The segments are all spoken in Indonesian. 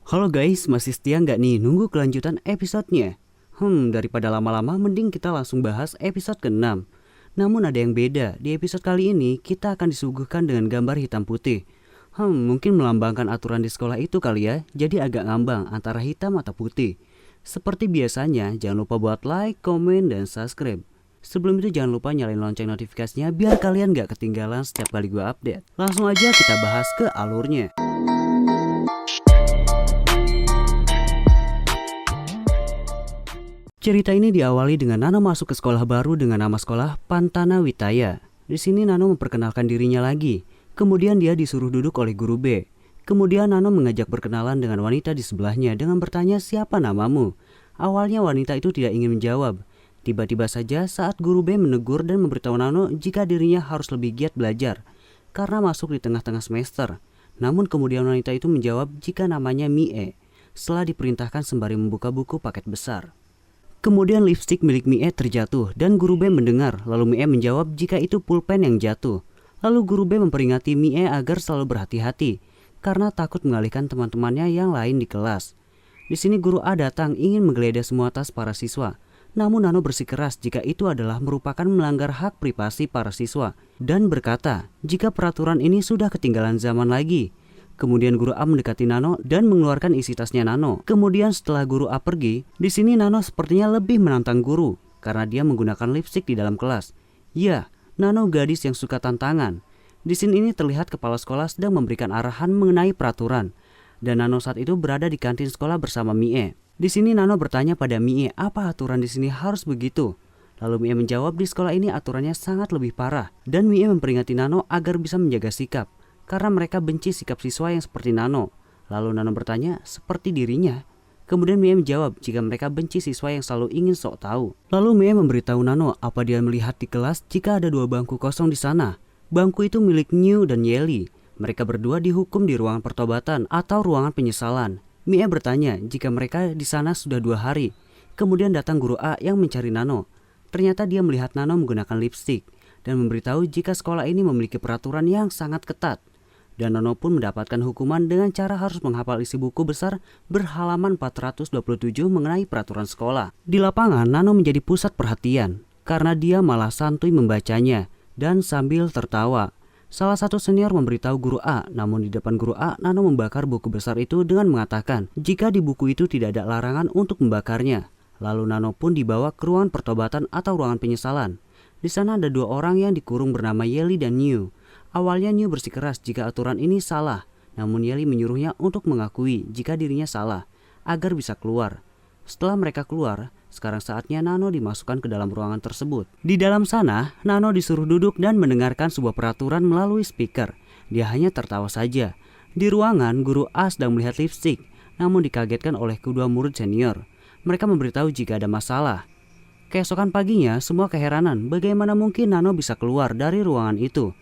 Halo guys, masih setia nggak nih nunggu kelanjutan episodenya? Daripada lama-lama mending kita langsung bahas episode ke-6. Namun ada yang beda, di episode kali ini kita akan disuguhkan dengan gambar hitam putih. Mungkin melambangkan aturan di sekolah itu kali ya, jadi agak ngambang antara hitam atau putih. Seperti biasanya, jangan lupa buat like, komen, dan subscribe. Sebelum itu jangan lupa nyalain lonceng notifikasinya biar kalian gak ketinggalan setiap kali gue update. Langsung aja kita bahas ke alurnya. Cerita ini diawali dengan Nano masuk ke sekolah baru dengan nama sekolah Pantana Witaya. Di sini Nano memperkenalkan dirinya lagi. Kemudian dia disuruh duduk oleh guru B. Kemudian Nano mengajak berkenalan dengan wanita di sebelahnya dengan bertanya siapa namamu. Awalnya wanita itu tidak ingin menjawab. Tiba-tiba saja saat guru B menegur dan memberitahu Nano jika dirinya harus lebih giat belajar karena masuk di tengah-tengah semester. Namun kemudian wanita itu menjawab jika namanya Mie setelah diperintahkan sembari membuka buku paket besar. Kemudian lipstik milik Mie terjatuh dan guru B mendengar, lalu Mie menjawab jika itu pulpen yang jatuh. Lalu guru B memperingati Mie agar selalu berhati-hati karena takut mengalihkan teman-temannya yang lain di kelas. Di sini guru A datang ingin menggeledah semua tas para siswa. Namun Nano bersikeras jika itu adalah merupakan melanggar hak privasi para siswa dan berkata jika peraturan ini sudah ketinggalan zaman lagi. Kemudian guru A mendekati Nano dan mengeluarkan isi tasnya Nano. Kemudian setelah guru A pergi, di sini Nano sepertinya lebih menantang guru karena dia menggunakan lipstik di dalam kelas. Ya, Nano gadis yang suka tantangan. Di sini ini terlihat kepala sekolah sedang memberikan arahan mengenai peraturan. Dan Nano saat itu berada di kantin sekolah bersama Mie. Di sini Nano bertanya pada Mie apa aturan di sini harus begitu. Lalu Mie menjawab di sekolah ini aturannya sangat lebih parah. Dan Mie memperingati Nano agar bisa menjaga sikap karena mereka benci sikap siswa yang seperti Nano. Lalu Nano bertanya seperti dirinya. Kemudian Mie menjawab jika mereka benci siswa yang selalu ingin sok tahu. Lalu Mie memberitahu Nano apa dia melihat di kelas jika ada 2 bangku kosong di sana. Bangku itu milik New dan Yeli. Mereka berdua dihukum di ruangan pertobatan atau ruangan penyesalan. Mie bertanya jika mereka di sana sudah 2 hari. Kemudian datang guru A yang mencari Nano. Ternyata dia melihat Nano menggunakan lipstik dan memberitahu jika sekolah ini memiliki peraturan yang sangat ketat. Dan Nano pun mendapatkan hukuman dengan cara harus menghafal isi buku besar berhalaman 427 mengenai peraturan sekolah. Di lapangan, Nano menjadi pusat perhatian karena dia malah santuy membacanya dan sambil tertawa. Salah satu senior memberitahu guru A, namun di depan guru A, Nano membakar buku besar itu dengan mengatakan jika di buku itu tidak ada larangan untuk membakarnya. Lalu Nano pun dibawa ke ruangan pertobatan atau ruangan penyesalan. Di sana ada 2 orang yang dikurung bernama Yeli dan New. Awalnya New bersikeras jika aturan ini salah, namun Yeli menyuruhnya untuk mengakui jika dirinya salah, agar bisa keluar. Setelah mereka keluar, sekarang saatnya Nano dimasukkan ke dalam ruangan tersebut. Di dalam sana, Nano disuruh duduk dan mendengarkan sebuah peraturan melalui speaker. Dia hanya tertawa saja. Di ruangan, guru A sedang melihat lipstik, namun dikagetkan oleh kedua murid senior. Mereka memberitahu jika ada masalah. Keesokan paginya, semua keheranan bagaimana mungkin Nano bisa keluar dari ruangan itu.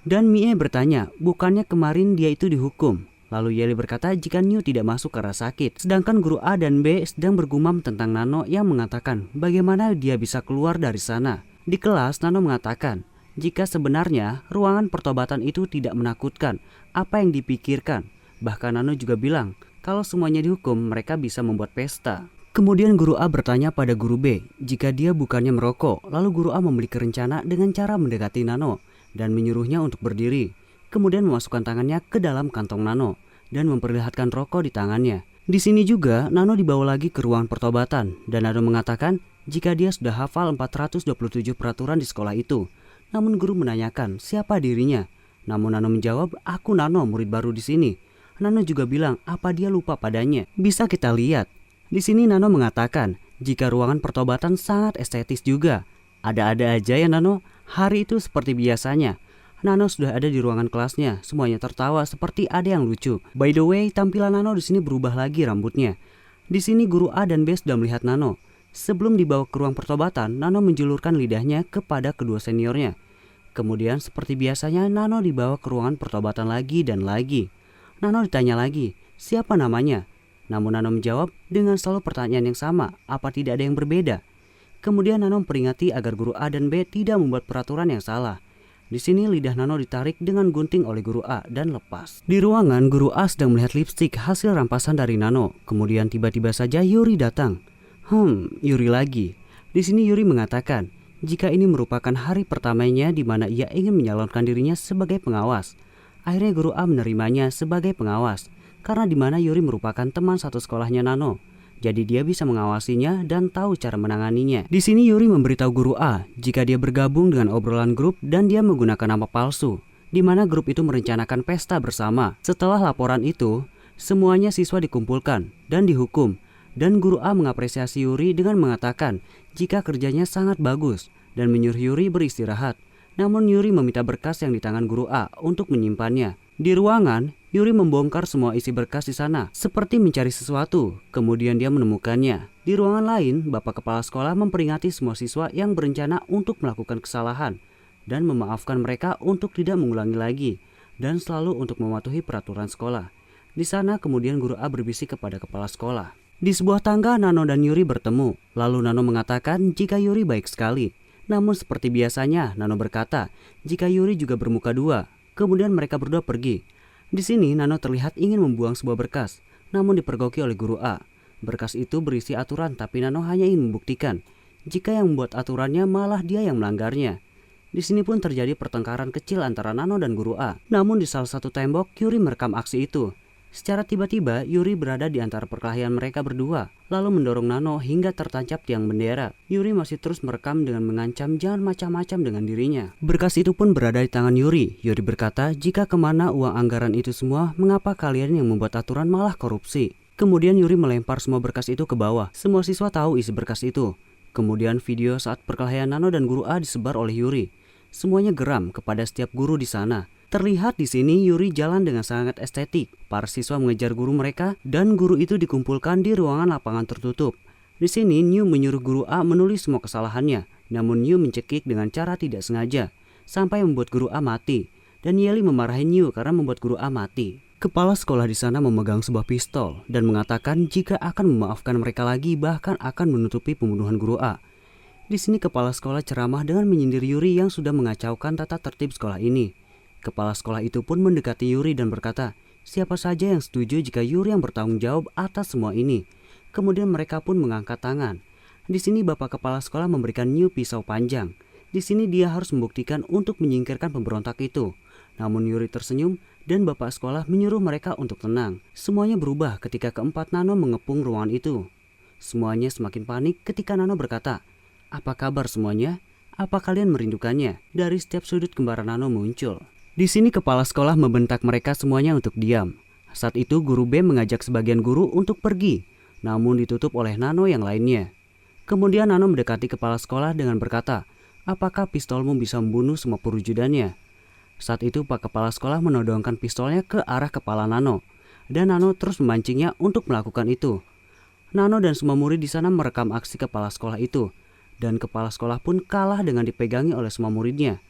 Dan Mie bertanya, bukannya kemarin dia itu dihukum? Lalu Yeli berkata jika New tidak masuk karena sakit. Sedangkan guru A dan B sedang bergumam tentang Nano yang mengatakan bagaimana dia bisa keluar dari sana. Di kelas, Nano mengatakan jika sebenarnya ruangan pertobatan itu tidak menakutkan apa yang dipikirkan. Bahkan Nano juga bilang kalau semuanya dihukum mereka bisa membuat pesta. Kemudian guru A bertanya pada guru B jika dia bukannya merokok. Lalu guru A memiliki rencana dengan cara mendekati Nano dan menyuruhnya untuk berdiri. Kemudian memasukkan tangannya ke dalam kantong Nano dan memperlihatkan rokok di tangannya. Di sini juga Nano dibawa lagi ke ruang pertobatan dan Nano mengatakan jika dia sudah hafal 427 peraturan di sekolah itu. Namun guru menanyakan siapa dirinya. Namun Nano menjawab, aku Nano, murid baru di sini. Nano juga bilang apa dia lupa padanya. Bisa kita lihat. Di sini Nano mengatakan jika ruangan pertobatan sangat estetis juga. Ada-ada aja ya Nano. Hari itu seperti biasanya. Nano sudah ada di ruangan kelasnya. Semuanya tertawa seperti ada yang lucu. By the way, tampilan Nano di sini berubah lagi rambutnya. Di sini guru A dan B sudah melihat Nano. Sebelum dibawa ke ruang pertobatan, Nano menjulurkan lidahnya kepada kedua seniornya. Kemudian seperti biasanya Nano dibawa ke ruangan pertobatan lagi dan lagi. Nano ditanya lagi, siapa namanya? Namun Nano menjawab dengan selalu pertanyaan yang sama, apa tidak ada yang berbeda? Kemudian Nano memperingati agar guru A dan B tidak membuat peraturan yang salah. Di sini lidah Nano ditarik dengan gunting oleh guru A dan lepas. Di ruangan, guru A sedang melihat lipstik hasil rampasan dari Nano. Kemudian tiba-tiba saja Yuri datang. Yuri lagi. Di sini Yuri mengatakan jika ini merupakan hari pertamanya di mana ia ingin menyalonkan dirinya sebagai pengawas. Akhirnya guru A menerimanya sebagai pengawas karena di mana Yuri merupakan teman satu sekolahnya Nano. Jadi dia bisa mengawasinya dan tahu cara menanganinya. Di sini Yuri memberitahu guru A jika dia bergabung dengan obrolan grup dan dia menggunakan nama palsu, di mana grup itu merencanakan pesta bersama. Setelah laporan itu, semuanya siswa dikumpulkan dan dihukum. Dan guru A mengapresiasi Yuri dengan mengatakan jika kerjanya sangat bagus dan menyuruh Yuri beristirahat. Namun Yuri meminta berkas yang di tangan guru A untuk menyimpannya. Di ruangan, Yuri membongkar semua isi berkas di sana, seperti mencari sesuatu. Kemudian dia menemukannya. Di ruangan lain, Bapak Kepala Sekolah memperingati semua siswa yang berencana untuk melakukan kesalahan dan memaafkan mereka untuk tidak mengulangi lagi dan selalu untuk mematuhi peraturan sekolah. Di sana kemudian guru A berbisik kepada kepala sekolah. Di sebuah tangga, Nano dan Yuri bertemu. Lalu Nano mengatakan jika Yuri baik sekali. Namun seperti biasanya, Nano berkata jika Yuri juga bermuka dua. Kemudian mereka berdua pergi. Di sini Nano terlihat ingin membuang sebuah berkas, namun dipergoki oleh guru A. Berkas itu berisi aturan, tapi Nano hanya ingin membuktikan jika yang membuat aturannya malah dia yang melanggarnya. Di sini pun terjadi pertengkaran kecil antara Nano dan guru A. Namun di salah satu tembok, Yuri merekam aksi itu. Secara tiba-tiba, Yuri berada di antara perkelahian mereka berdua, lalu mendorong Nano hingga tertancap tiang bendera. Yuri masih terus merekam dengan mengancam jangan macam-macam dengan dirinya. Berkas itu pun berada di tangan Yuri. Yuri berkata, jika kemana uang anggaran itu semua, mengapa kalian yang membuat aturan malah korupsi? Kemudian Yuri melempar semua berkas itu ke bawah. Semua siswa tahu isi berkas itu. Kemudian video saat perkelahian Nano dan guru A disebar oleh Yuri. Semuanya geram kepada setiap guru di sana. Terlihat di sini Yuri jalan dengan sangat estetik. Para siswa mengejar guru mereka dan guru itu dikumpulkan di ruangan lapangan tertutup. Di sini New menyuruh guru A menulis semua kesalahannya, namun New mencekik dengan cara tidak sengaja sampai membuat guru A mati. Dan Yeli memarahi New karena membuat guru A mati. Kepala sekolah di sana memegang sebuah pistol dan mengatakan jika akan memaafkan mereka lagi bahkan akan menutupi pembunuhan guru A. Di sini kepala sekolah ceramah dengan menyindir Yuri yang sudah mengacaukan tata tertib sekolah ini. Kepala sekolah itu pun mendekati Yuri dan berkata, siapa saja yang setuju jika Yuri yang bertanggung jawab atas semua ini. Kemudian mereka pun mengangkat tangan. Di sini Bapak Kepala Sekolah memberikan New pisau panjang. Di sini dia harus membuktikan untuk menyingkirkan pemberontak itu. Namun Yuri tersenyum dan Bapak Sekolah menyuruh mereka untuk tenang. Semuanya berubah ketika keempat Nano mengepung ruangan itu. Semuanya semakin panik ketika Nano berkata, apa kabar semuanya? Apa kalian merindukannya? Dari setiap sudut kembaran Nano muncul. Di sini kepala sekolah membentak mereka semuanya untuk diam. Saat itu guru B mengajak sebagian guru untuk pergi, namun ditutup oleh Nano yang lainnya. Kemudian Nano mendekati kepala sekolah dengan berkata, apakah pistolmu bisa membunuh semua perwujudannya? Saat itu Pak Kepala Sekolah menodongkan pistolnya ke arah kepala Nano, dan Nano terus memancingnya untuk melakukan itu. Nano dan semua murid di sana merekam aksi kepala sekolah itu, dan kepala sekolah pun kalah dengan dipegangi oleh semua muridnya.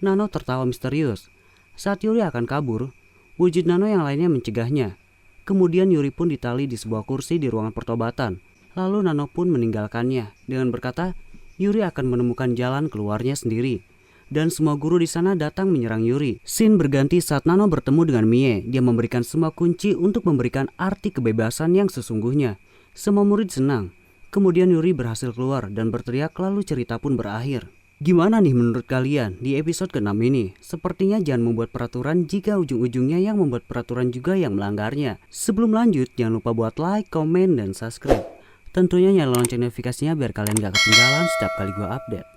Nano tertawa misterius. Saat Yuri akan kabur, wujud Nano yang lainnya mencegahnya. Kemudian Yuri pun ditali di sebuah kursi di ruangan pertobatan. Lalu Nano pun meninggalkannya dengan berkata, Yuri akan menemukan jalan keluarnya sendiri. Dan semua guru di sana datang menyerang Yuri. Scene berganti saat Nano bertemu dengan Mie. Dia memberikan semua kunci untuk memberikan arti kebebasan yang sesungguhnya. Semua murid senang. Kemudian Yuri berhasil keluar dan berteriak lalu cerita pun berakhir. Gimana nih menurut kalian di episode ke-6 ini? Sepertinya jangan membuat peraturan jika ujung-ujungnya yang membuat peraturan juga yang melanggarnya. Sebelum lanjut, jangan lupa buat like, komen, dan subscribe. Tentunya nyalain lonceng notifikasinya biar kalian gak ketinggalan setiap kali gua update.